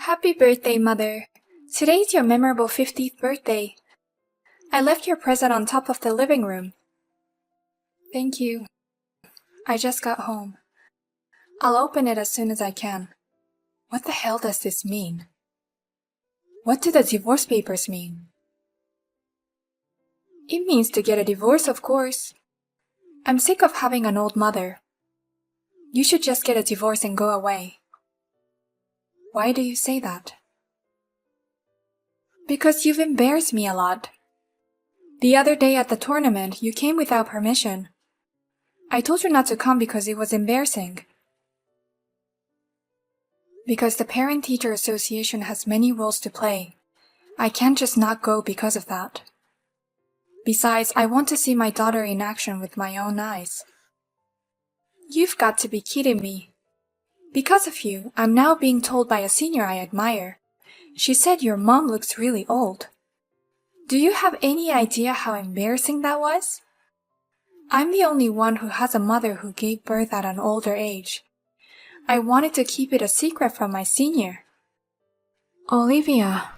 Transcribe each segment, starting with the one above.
Happy birthday, Mother. Today's your memorable 50th birthday. I left your present on top of the living room. Thank you. I just got home. I'll open it as soon as I can. What the hell does this mean? What do the divorce papers mean? It means to get a divorce, of course. I'm sick of having an old mother. You should just get a divorce and go away. Why do you say that? Because you've embarrassed me a lot. The other day at the tournament, you came without permission. I told you not to come because it was embarrassing. Because the Parent-Teacher Association has many roles to play. I can't just not go because of that. Besides, I want to see my daughter in action with my own eyes. You've got to be kidding me. Because of you, I'm now being told by a senior I admire. She said your mom looks really old. Do you have any idea how embarrassing that was? I'm the only one who has a mother who gave birth at an older age. I wanted to keep it a secret from my senior. Olivia,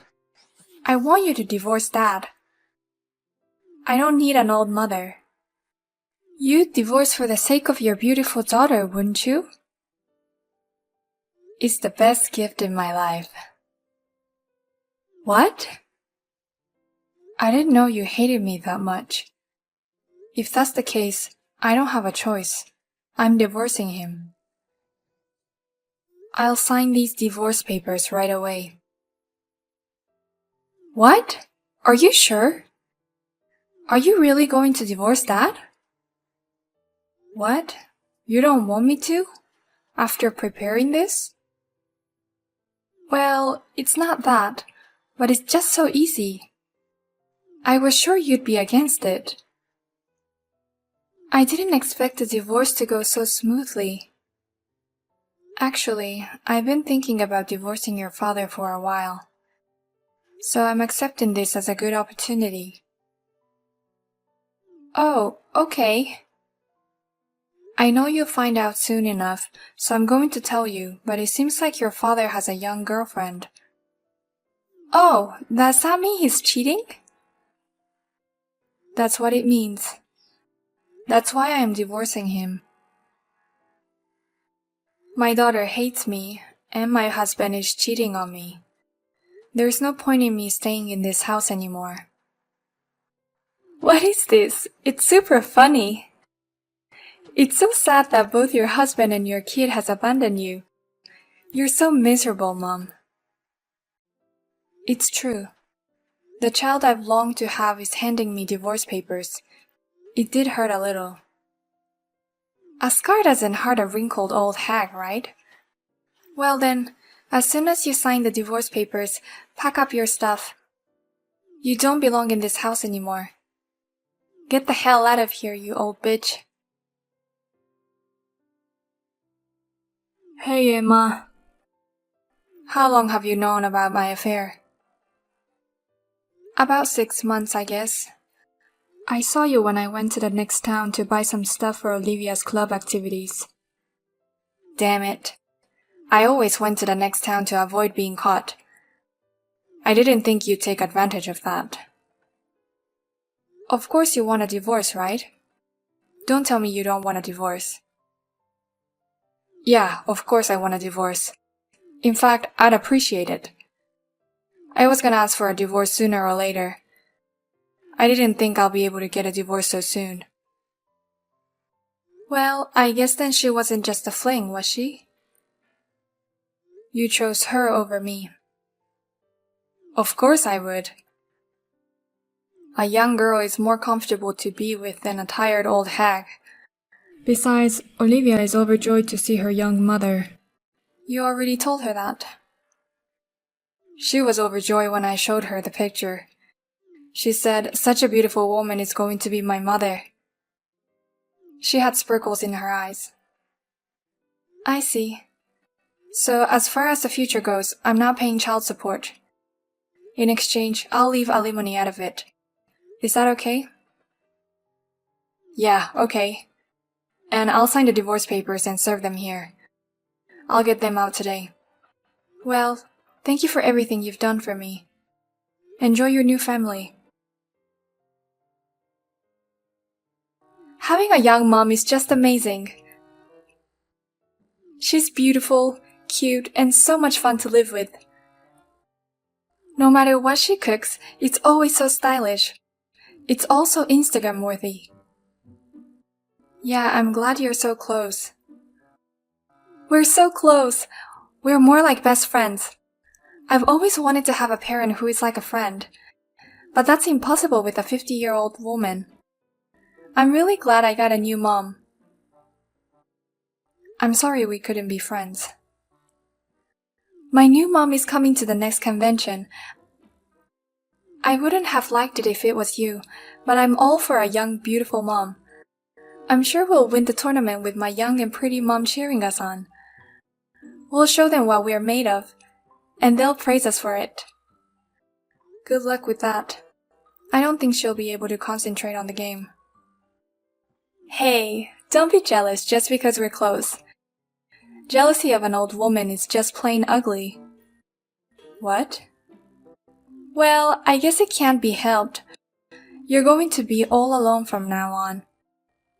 I want you to divorce Dad. I don't need an old mother. You'd divorce for the sake of your beautiful daughter, wouldn't you? It's the best gift in my life. What? I didn't know you hated me that much. If that's the case, I don't have a choice. I'm divorcing him. I'll sign these divorce papers right away. What? Are you sure? Are you really going to divorce Dad? What? You don't want me to? After preparing this? Well, it's not that, but it's just so easy. I was sure you'd be against it. I didn't expect the divorce to go so smoothly. Actually, I've been thinking about divorcing your father for a while. So I'm accepting this as a good opportunity. Oh, okay. I know you'll find out soon enough, so I'm going to tell you, but it seems like your father has a young girlfriend. Oh, does that mean he's cheating? That's what it means. That's why I am divorcing him. My daughter hates me, and my husband is cheating on me. There's no point in me staying in this house anymore. What is this? It's super funny. It's so sad that both your husband and your kid has abandoned you. You're so miserable, Mom. It's true. The child I've longed to have is handing me divorce papers. It did hurt a little. A scar doesn't hurt a wrinkled old hag, right? Well then, as soon as you sign the divorce papers, pack up your stuff. You don't belong in this house anymore. Get the hell out of here, you old bitch. Hey, Emma. How long have you known about my affair? About 6 months, I guess. I saw you when I went to the next town to buy some stuff for Olivia's club activities. Damn it. I always went to the next town to avoid being caught. I didn't think you'd take advantage of that. Of course you want a divorce, right? Don't tell me you don't want a divorce. Yeah, of course I want a divorce. In fact, I'd appreciate it. I was gonna ask for a divorce sooner or later. I didn't think I'll be able to get a divorce so soon. Well, I guess then she wasn't just a fling, was she? You chose her over me. Of course I would. A young girl is more comfortable to be with than a tired old hag. Besides, Olivia is overjoyed to see her young mother. You already told her that. She was overjoyed when I showed her the picture. She said, "Such a beautiful woman is going to be my mother." She had sparkles in her eyes. I see. So as far as the future goes, I'm not paying child support. In exchange, I'll leave alimony out of it. Is that okay? Yeah, okay. And I'll sign the divorce papers and serve them here. I'll get them out today. Well, Thank you for everything you've done for me. Enjoy your new family. Having a young mom is just amazing. She's beautiful, cute, and so much fun to live with. No matter what she cooks, it's always so stylish. It's also Instagram worthy. Yeah, I'm glad you're so close. We're so close. We're more like best friends. I've always wanted to have a parent who is like a friend. But that's impossible with a 50-year-old woman. I'm really glad I got a new mom. I'm sorry we couldn't be friends. My new mom is coming to the next convention. I wouldn't have liked it if it was you, but I'm all for a young, beautiful mom. I'm sure we'll win the tournament with my young and pretty mom cheering us on. We'll show them what we're made of, and they'll praise us for it. Good luck with that. I don't think she'll be able to concentrate on the game. Hey, don't be jealous just because we're close. Jealousy of an old woman is just plain ugly. What? Well, I guess it can't be helped. You're going to be all alone from now on.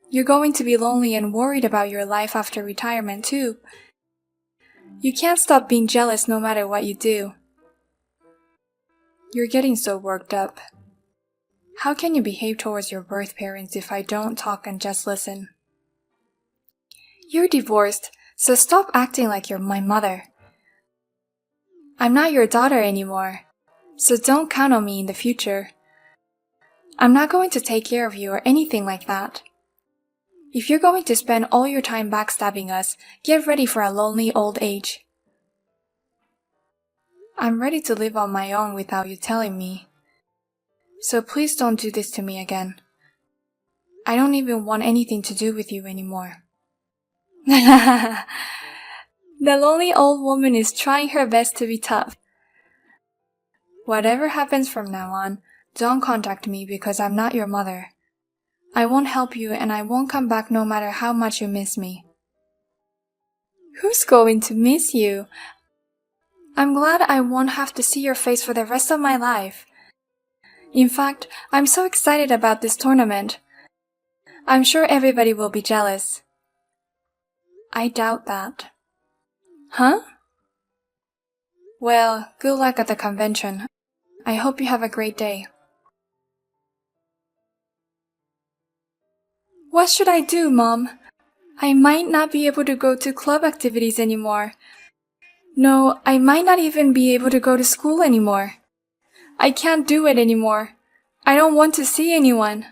You're going to be lonely and worried about your life after retirement too. You can't stop being jealous no matter what you do. You're getting so worked up. How can you behave towards your birth parents if I don't talk and just listen? You're divorced, so stop acting like you're my mother. I'm not your daughter anymore, so don't count on me in the future. I'm not going to take care of you or anything like that. If you're going to spend all your time backstabbing us, get ready for a lonely old age. I'm ready to live on my own without you telling me. So please don't do this to me again. I don't even want anything to do with you anymore. The lonely old woman is trying her best to be tough. Whatever happens from now on, don't contact me because I'm not your mother. I won't help you and I won't come back no matter how much you miss me. Who's going to miss you? I'm glad I won't have to see your face for the rest of my life. In fact, I'm so excited about this tournament. I'm sure everybody will be jealous. I doubt that. Huh? Well, good luck at the convention. I hope you have a great day. What should I do, Mom? I might not be able to go to club activities anymore. No, I might not even be able to go to school anymore. I can't do it anymore. I don't want to see anyone.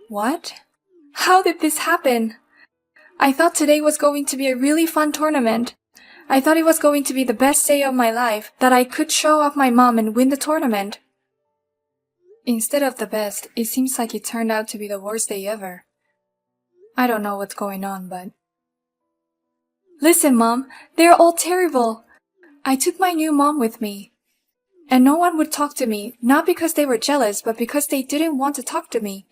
What? How did this happen? I thought today was going to be a really fun tournament. I thought it was going to be the best day of my life, that I could show off my mom and win the tournament. Instead of the best, it seems like it turned out to be the worst day ever. I don't know what's going on, but... Listen, Mom, they're all terrible. I took my new mom with me. And no one would talk to me, not because they were jealous, but because they didn't want to talk to me.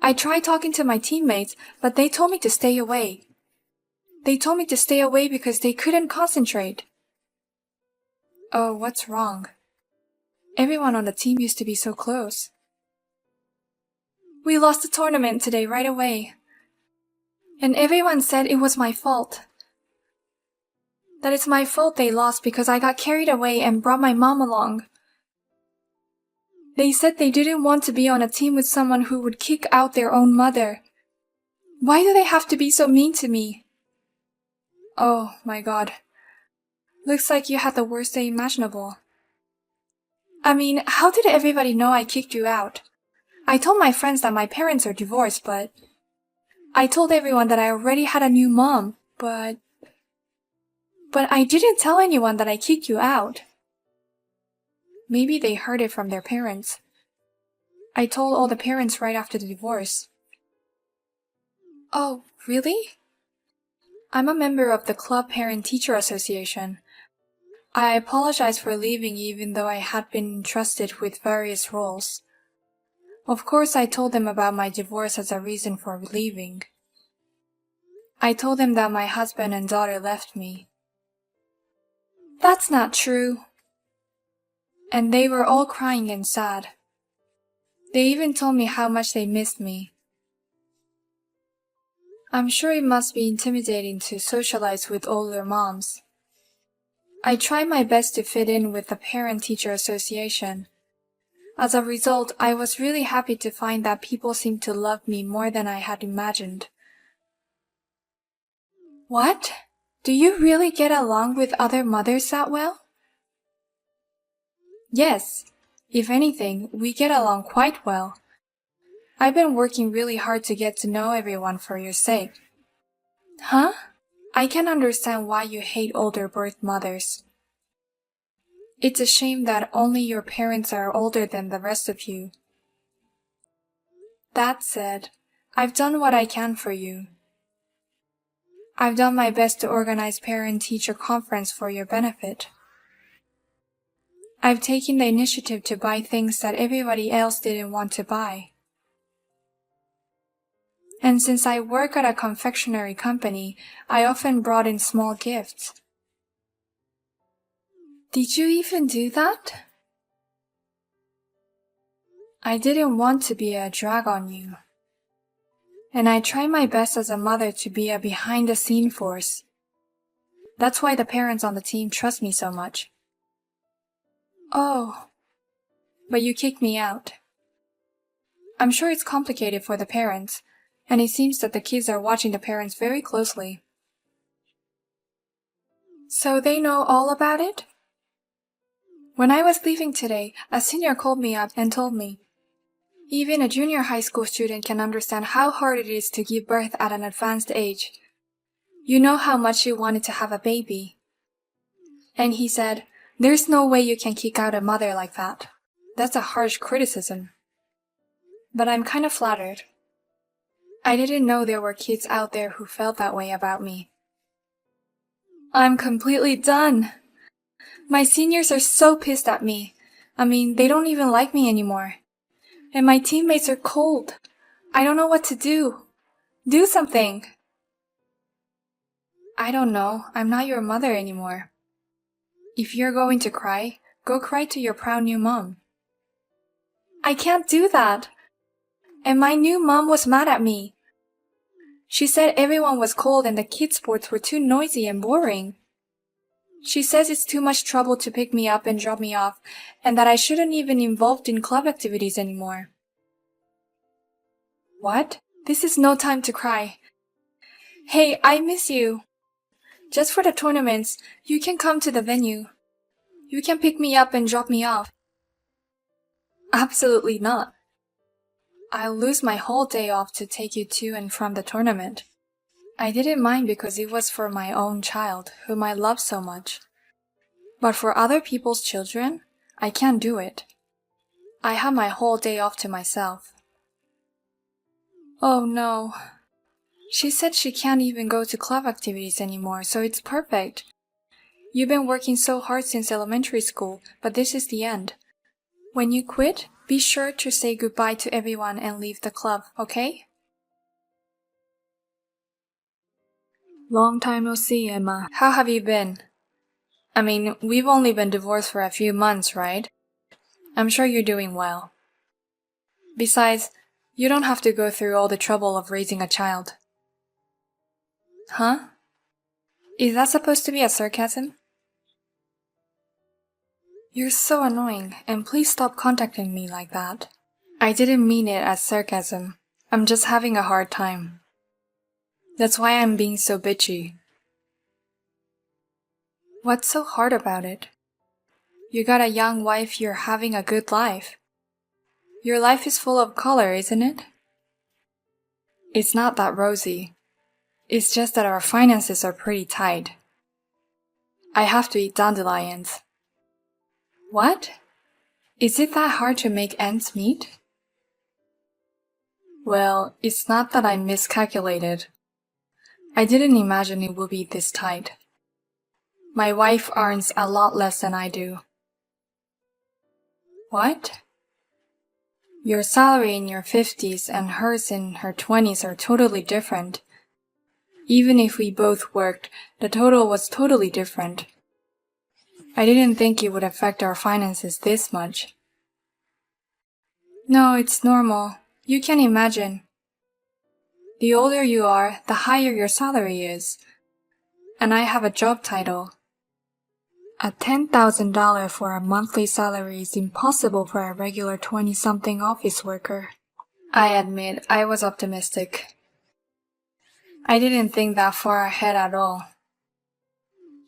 I tried talking to my teammates, but they told me to stay away. They told me to stay away because they couldn't concentrate. Oh, what's wrong? Everyone on the team used to be so close. We lost the tournament today right away. And everyone said it was my fault. That it's my fault they lost because I got carried away and brought my mom along. They said they didn't want to be on a team with someone who would kick out their own mother. Why do they have to be so mean to me? Oh my God. Looks like you had the worst day imaginable. I mean, how did everybody know I kicked you out? I told my friends that my parents are divorced, but... I told everyone that I already had a new mom, but I didn't tell anyone that I kicked you out. Maybe they heard it from their parents. I told all the parents right after the divorce. Oh, really? I'm a member of the Club Parent-Teacher Association. I apologize for leaving even though I had been entrusted with various roles. Of course, I told them about my divorce as a reason for leaving. I told them that my husband and daughter left me. That's not true. And they were all crying and sad. They even told me how much they missed me. I'm sure it must be intimidating to socialize with older moms. I tried my best to fit in with the Parent-Teacher Association. As a result, I was really happy to find that people seemed to love me more than I had imagined. What? Do you really get along with other mothers that well? Yes. If anything, we get along quite well. I've been working really hard to get to know everyone for your sake. Huh? I can understand why you hate older birth mothers. It's a shame that only your parents are older than the rest of you. That said, I've done what I can for you. I've done my best to organize parent-teacher conference for your benefit. I've taken the initiative to buy things that everybody else didn't want to buy. And since I work at a confectionery company, I often brought in small gifts. Did you even do that? I didn't want to be a drag on you. And I try my best as a mother to be a behind-the-scene force. That's why the parents on the team trust me so much. Oh, but you kicked me out. I'm sure it's complicated for the parents, and it seems that the kids are watching the parents very closely. So they know all about it? When I was leaving today, a senior called me up and told me, even a junior high school student can understand how hard it is to give birth at an advanced age. You know how much you wanted to have a baby. And he said, there's no way you can kick out a mother like that. That's a harsh criticism. But I'm kind of flattered. I didn't know there were kids out there who felt that way about me. I'm completely done. My seniors are so pissed at me. I mean, they don't even like me anymore. And my teammates are cold. I don't know what to do. Do something. I don't know. I'm not your mother anymore. If you're going to cry, go cry to your proud new mom. I can't do that. And my new mom was mad at me. She said everyone was cold and the kids' sports were too noisy and boring. She says it's too much trouble to pick me up and drop me off, and that I shouldn't even involved in club activities anymore. What? This is no time to cry. Hey, I miss you. Just for the tournaments, you can come to the venue. You can pick me up and drop me off. Absolutely not. I'll lose my whole day off to take you to and from the tournament. I didn't mind because it was for my own child, whom I love so much. But for other people's children, I can't do it. I have my whole day off to myself. Oh no. She said she can't even go to club activities anymore, so it's perfect. You've been working so hard since elementary school, but this is the end. When you quit, be sure to say goodbye to everyone and leave the club, okay? Long time no see, Emma. How have you been? I mean, we've only been divorced for a few months, right? I'm sure you're doing well. Besides, you don't have to go through all the trouble of raising a child. Huh? Is that supposed to be a sarcasm? You're so annoying, and please stop contacting me like that. I didn't mean it as sarcasm. I'm just having a hard time. That's why I'm being so bitchy. What's so hard about it? You got a young wife, you're having a good life. Your life is full of color, isn't it? It's not that rosy. It's just that our finances are pretty tight. I have to eat dandelions. What? Is it that hard to make ends meet? Well, it's not that I miscalculated. I didn't imagine it would be this tight. My wife earns a lot less than I do. What? Your salary in your 50s and hers in her 20s are totally different. Even if we both worked, the total was totally different. I didn't think it would affect our finances this much. No, it's normal. You can imagine. The older you are, the higher your salary is. And I have a job title. A $10,000 for a monthly salary is impossible for a regular 20-something office worker. I admit, I was optimistic. I didn't think that far ahead at all.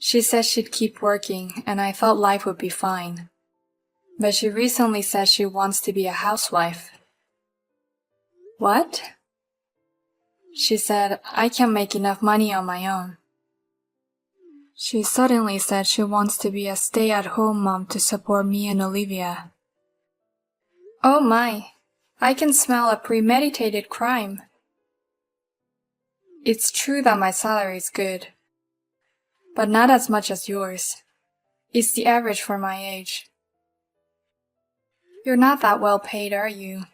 She said she'd keep working, and I thought life would be fine. But she recently said she wants to be a housewife. What? She said, I can't make enough money on my own. She suddenly said she wants to be a stay-at-home mom to support me and Olivia. Oh my, I can smell a premeditated crime. It's true that my salary is good, but not as much as yours. It's the average for my age. You're not that well paid, are you?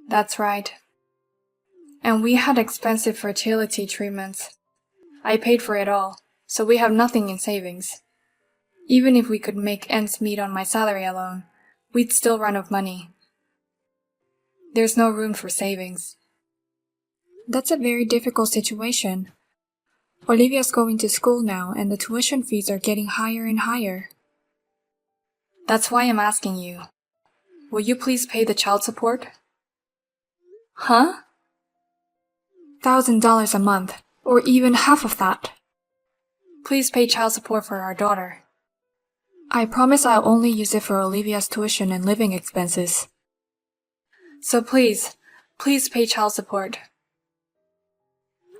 That's right. And we had expensive fertility treatments. I paid for it all, so we have nothing in savings. Even if we could make ends meet on my salary alone, we'd still run out of money. There's no room for savings. That's a very difficult situation. Olivia's going to school now, and the tuition fees are getting higher and higher. That's why I'm asking you. Will you please pay the child support? Huh? $1,000 a month, or even half of that. Please pay child support for our daughter. I promise I'll only use it for Olivia's tuition and living expenses. So please pay child support.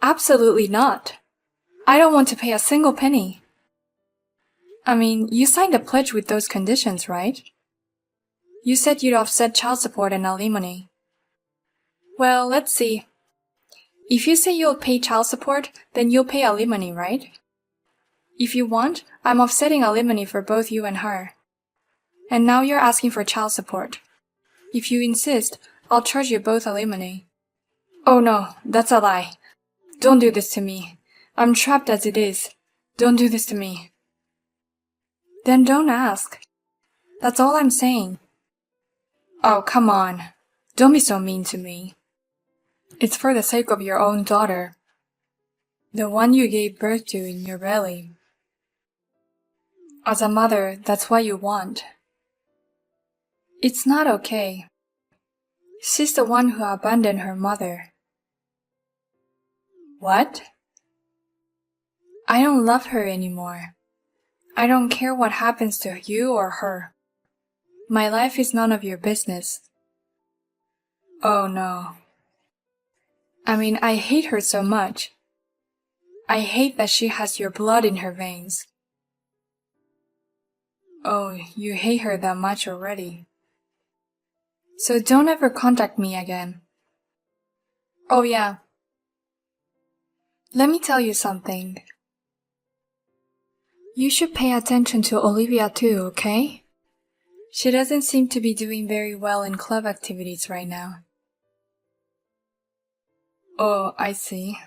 Absolutely not. I don't want to pay a single penny. I mean, you signed a pledge with those conditions, right? You said you'd offset child support and alimony. Well, let's see. If you say you'll pay child support, then you'll pay alimony, right? If you want, I'm offsetting alimony for both you and her. And now you're asking for child support. If you insist, I'll charge you both alimony. Oh no, that's a lie. Don't do this to me. I'm trapped as it is. Don't do this to me. Then don't ask. That's all I'm saying. Oh, come on. Don't be so mean to me. It's for the sake of your own daughter. The one you gave birth to in your belly. As a mother, that's what you want. It's not okay. She's the one who abandoned her mother. What? I don't love her anymore. I don't care what happens to you or her. My life is none of your business. Oh no. I mean, I hate her so much. I hate that she has your blood in her veins. Oh, you hate her that much already. So don't ever contact me again. Oh yeah. Let me tell you something. You should pay attention to Olivia too, okay? She doesn't seem to be doing very well in club activities right now. Oh, I see.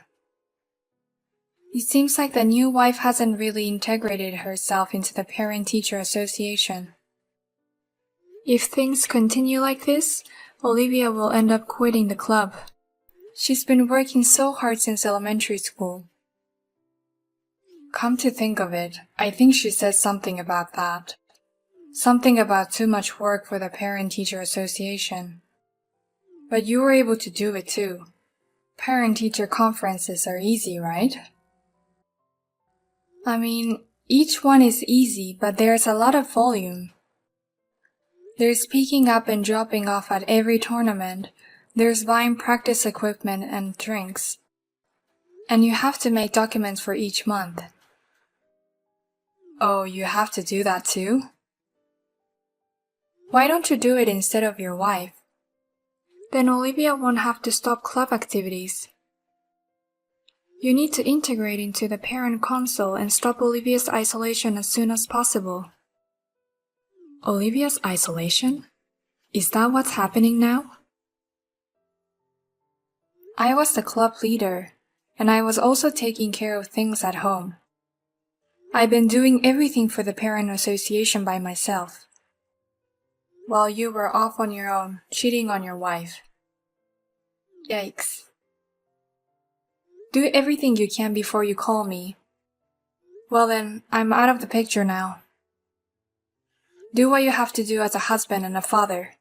It seems like the new wife hasn't really integrated herself into the parent-teacher association. If things continue like this, Olivia will end up quitting the club. She's been working so hard since elementary school. Come to think of it, I think she said something about that. Something about too much work for the parent-teacher association. But you were able to do it too. Parent-teacher conferences are easy, right? I mean, each one is easy, but there's a lot of volume. There's picking up and dropping off at every tournament. There's buying practice equipment and drinks. And you have to make documents for each month. Oh, you have to do that too? Why don't you do it instead of your wife? Then Olivia won't have to stop club activities. You need to integrate into the parent council and stop Olivia's isolation as soon as possible. Olivia's isolation? Is that what's happening now? I was the club leader, and I was also taking care of things at home. I've been doing everything for the parent association by myself, while you were off on your own, cheating on your wife. Yikes. Do everything you can before you call me. Well then, I'm out of the picture now. Do what you have to do as a husband and a father.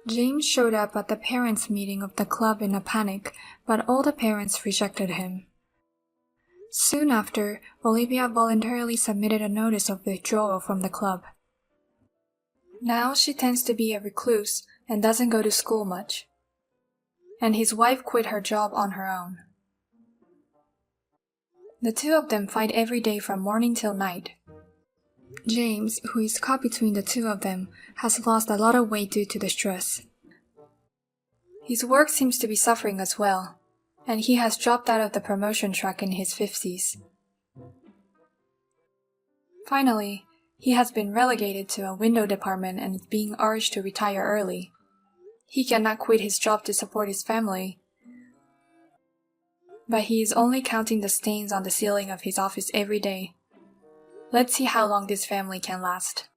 James showed up at the parents' meeting of the club in a panic, but all the parents rejected him. Soon after, Olivia voluntarily submitted a notice of withdrawal from the club. Now she tends to be a recluse and doesn't go to school much. And his wife quit her job on her own. The two of them fight every day from morning till night. James, who is caught between the two of them, has lost a lot of weight due to the stress. His work seems to be suffering as well, and he has dropped out of the promotion track in his 50s. Finally, he has been relegated to a window department and is being urged to retire early. He cannot quit his job to support his family, but he is only counting the stains on the ceiling of his office every day. Let's see how long this family can last.